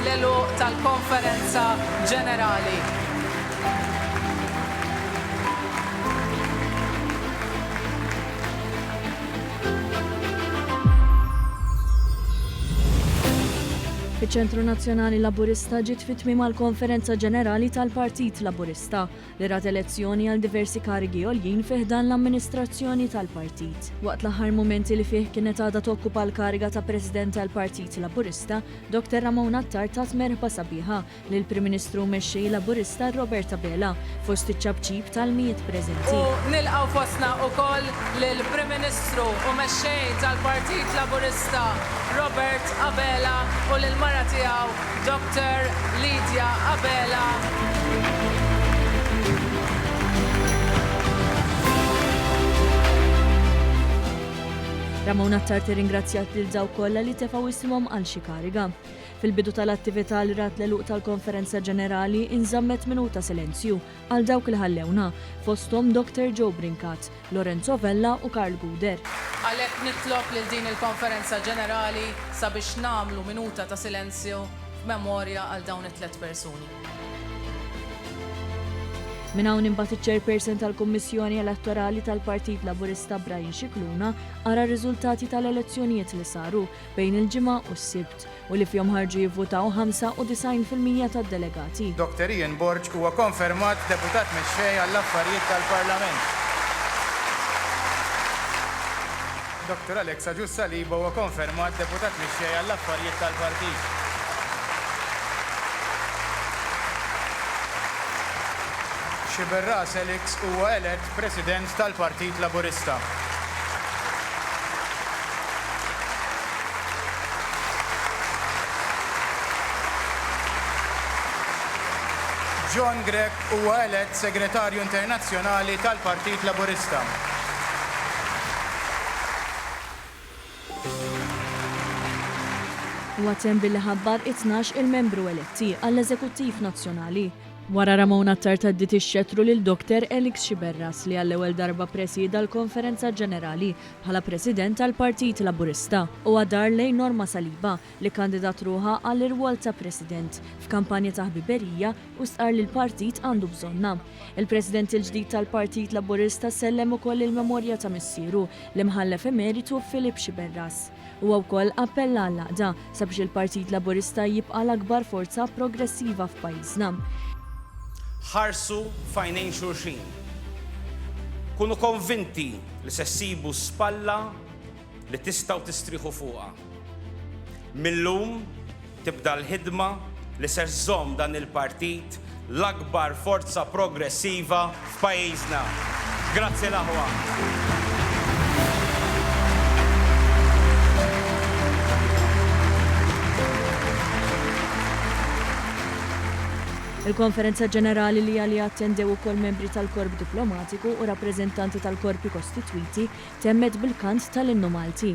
l-eluq tal-konferenza ġenerali. Fiċ-Ċentru Nazzjonali Laburista ġiet fit-tmiem għall-Konferenza Ġenerali tal-Partit Laburista li rat elezzjoni għal diversi karigi għoljin fih dan l-amministrazzjoni tal-partit. Waqt l-aħħar momenti li fih kienet għadha tokkupa l-kariga ta' President tal-Partit Laburista, Dr. Ramon Attar tat merħba sabiħa lil Prim Ministru mexxej Laburista Robert Abela fost iċ-ċabċib tal-mijiet preżenti. U nilqgħu fostna wkoll lil Prim Ministru u mexxej tal-Partit Laburista Robert Abela u lil mara tiegħu Dr. Lidja Abela. Ramon Attar tirringrazzjat lil daw kollha li tefgħu isimhom għal xi kariga. Fil-bidu tal-attività li rat l-eluq tal-Konferenza Ġenerali inżammet minuta silenzju għal dawk li ħallewna fosthom Dr. Joe Brinkat, Lorenzo Vella u Karl Guder. Għalhekk nitlob lil din il-Konferenza Ġenerali sabiex nagħmlu minuta ta' silenzju f'memorja għal dawn it-tliet persuni. Min hawn imbagħad iċ-Chairperson tal-Kummissjoni Elettorali tal-Partit Laburista Brian Scicluna ara r-riżultati tal-elezzjonijiet li saru bejn il-ġimgħa u s-Sibt u li fihom ħarġu jivvutaw 95% tad-delegati. Dr. Ian Borg huwa konfermat deputat mexxej għall-affarijiet tal-Parlament. Dr. Alexa Ġussaliba huwa konfermat deputat mexxej għall-affarijiet tal-Partit. Xiberra Selix huwa elett President tal-Partit Laburista. John Gregg huwa elett Segretarju Internazzjonali tal-Partit Laburista. Huwa temm billi ħabbar 12 il-membru eletti għall-Eżekuttiv Nazzjonali. Wara Ramon Attar taddit ix-xettru lil Dr. Elix Xiberras li għall-ewwel darba presida l-Konferenza Ġenerali bħala President tal-Partit Laburista u għadar lejn Norma Saliba li kandidat ruħha għall-irwol ta' President f'kampanja ta' ħbiberija u stqar li l-partit għandu bżonna. Il-President il-ġdid tal-Partit Laburista sellem ukoll il-memorja ta' missieru l-imħallef emeritu Filip Xiberras. Huwa wkoll appella għall-għaqda sabiex il-Partit Laburista jibqa' l-akbar forza progressiva f'pajjiżna. Ħarsu fajnejn xulxin. Kunu konvinti li se ssibu spalla li tistgħu tistrieħu fuqha. Millum tibda l-ħidma li se żżomm dan il-partit l-akbar forza progressiva f'pajjiżna. Grazzi l-aħwa. Il-Konferenza Ġenerali li għalli attendew ukoll membri tal-Korp Diplomatiku u rappreżentanti tal-Korpi Kostitwiti temmet bil-kant tal-Innu Malti.